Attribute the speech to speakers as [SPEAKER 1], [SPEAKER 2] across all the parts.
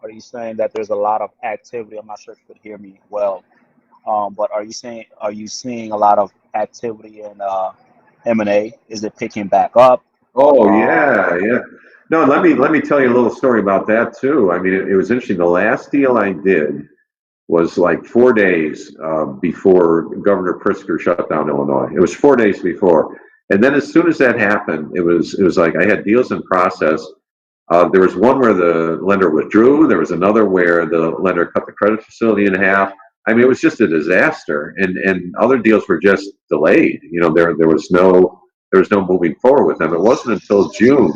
[SPEAKER 1] are you saying that there's a lot of activity? I'm not sure if you could hear me well, but are you seeing a lot of activity in M&A? Is it picking back up?
[SPEAKER 2] Oh
[SPEAKER 1] Um,
[SPEAKER 2] yeah, yeah. No, let me tell you a little story about that too. I mean, it was interesting. The last deal I did was like 4 days before Governor Pritzker shut down Illinois. It was 4 days before, and then as soon as that happened, it was like I had deals in process. There was one where the lender withdrew. There was another where the lender cut the credit facility in half. I mean, it was just a disaster, and other deals were just delayed. There was no moving forward with them. It wasn't until June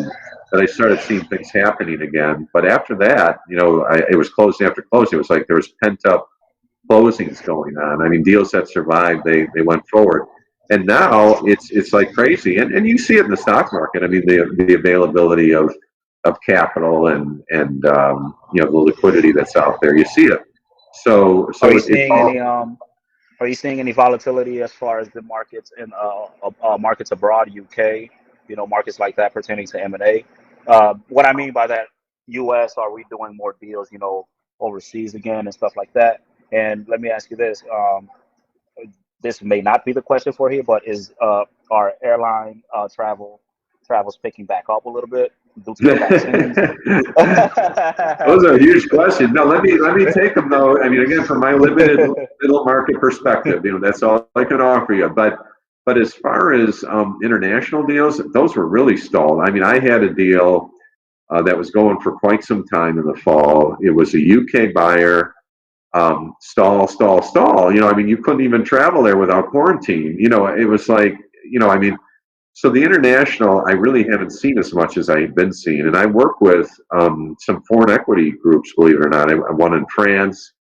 [SPEAKER 2] that I started seeing things happening again. But after that, it was closing after closing. It was like there was pent up closings going on. I mean, deals that survived, they went forward. And now it's like crazy. And you see it in the stock market. I mean, the availability of capital and the liquidity that's out there. You see it. So
[SPEAKER 1] are you
[SPEAKER 2] it's
[SPEAKER 1] seeing
[SPEAKER 2] all.
[SPEAKER 1] any are you seeing any volatility as far as the markets in markets abroad, UK, markets like that pertaining to M&A? What I mean by that, US, are we doing more deals, overseas again and stuff like that? And let me ask you this: this may not be the question for here, but is our airline travels picking back up a little bit due to the vaccines?
[SPEAKER 2] Those are huge questions. No, let me take them though. I mean, again, from my limited middle market perspective, that's all I can offer you. But as far as international deals, those were really stalled. I mean, I had a deal that was going for quite some time in the fall. It was a UK buyer. Stall, stall, stall. I mean, you couldn't even travel there without quarantine. It was like, I mean, so the international, I really haven't seen as much as I had been seeing, and I work with some foreign equity groups, believe it or not. I one in France.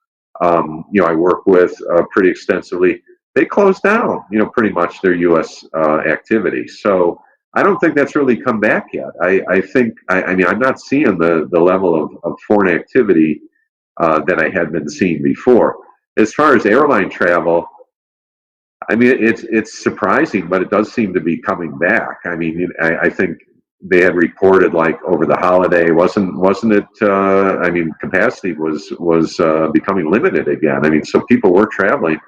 [SPEAKER 2] I work with pretty extensively. They closed down, pretty much their U.S. Activity. So I don't think that's really come back yet. I think, I mean, I'm not seeing the level of foreign activity that I had been seeing before. As far as airline travel, I mean, it's surprising, but it does seem to be coming back. I mean, I think they had reported like over the holiday, wasn't it? I mean, capacity was becoming limited again. I mean, so people were traveling,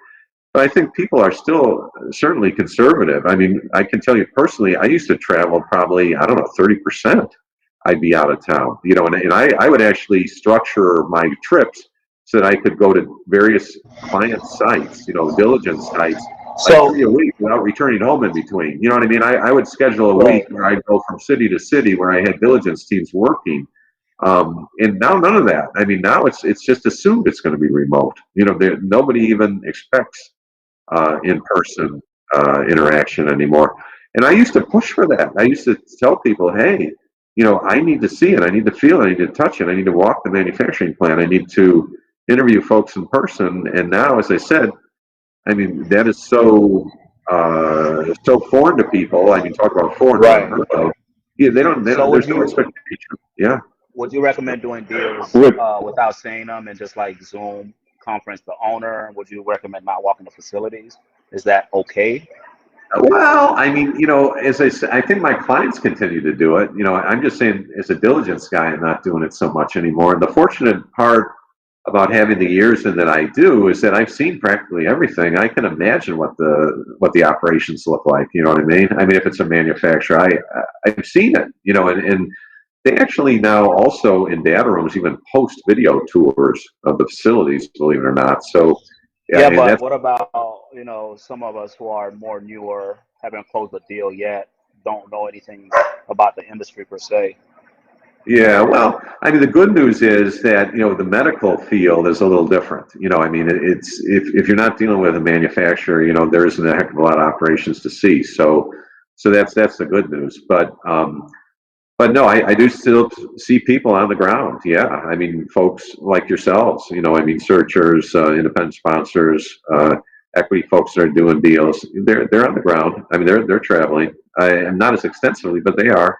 [SPEAKER 2] but I think people are still certainly conservative. I mean, I can tell you personally, I used to travel probably, I don't know, 30%. I'd be out of town, and I would actually structure my trips so that I could go to various client sites, diligence sites, like
[SPEAKER 1] So,
[SPEAKER 2] 3 a week without returning home in between. You know what I mean? I would schedule a week
[SPEAKER 1] right.
[SPEAKER 2] where I'd go from city to city where I had diligence teams working. And now none of that. I mean, now it's just assumed it's going to be remote. Nobody even expects in-person interaction anymore. And I used to push for that. I used to tell people, hey, I need to see it. I need to feel it. I need to touch it. I need to walk the manufacturing plant. I need to interview folks in person. And now, as I said, I mean, that is so foreign to people. I mean, talk about foreign or
[SPEAKER 1] Right.
[SPEAKER 2] unheard of. Yeah,
[SPEAKER 1] So
[SPEAKER 2] there's no expectation. Yeah.
[SPEAKER 1] would you recommend doing deals
[SPEAKER 2] Would
[SPEAKER 1] without seeing them and just like Zoom conference the owner? Would you recommend not walking the facilities? Is that okay?
[SPEAKER 2] Well, I mean, as I said, I think my clients continue to do it. I'm just saying, as a diligence guy, I'm not doing it so much anymore. And the fortunate part about having the years in that I do is that I've seen practically everything. I can imagine what the operations look like. You know what I mean? I mean, if it's a manufacturer, I've seen it. And they actually now also in data rooms even post video tours of the facilities, believe it or not. So yeah,
[SPEAKER 1] Yeah,
[SPEAKER 2] and
[SPEAKER 1] but
[SPEAKER 2] that's.
[SPEAKER 1] what about, some of us who are more newer, haven't closed a deal yet, don't know anything about the industry per se?
[SPEAKER 2] Yeah, well, I mean, the good news is that the medical field is a little different. I mean, it's if you're not dealing with a manufacturer, there isn't a heck of a lot of operations to see. So that's the good news. But no, I do still see people on the ground. Yeah, I mean, folks like yourselves. I mean, searchers, independent sponsors, equity folks that are doing deals. They're on the ground. I mean, they're traveling, and not as extensively, but they are.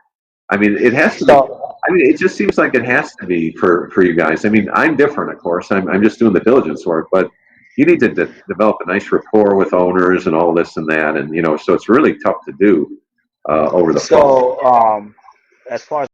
[SPEAKER 2] I mean, it has to be.
[SPEAKER 1] So,
[SPEAKER 2] I mean, it just seems like it has to be for you guys. I mean, I'm different, of course. I'm just doing the diligence work, but you need to develop a nice rapport with owners and all this and that, and so it's really tough to do over the phone.
[SPEAKER 1] so as far as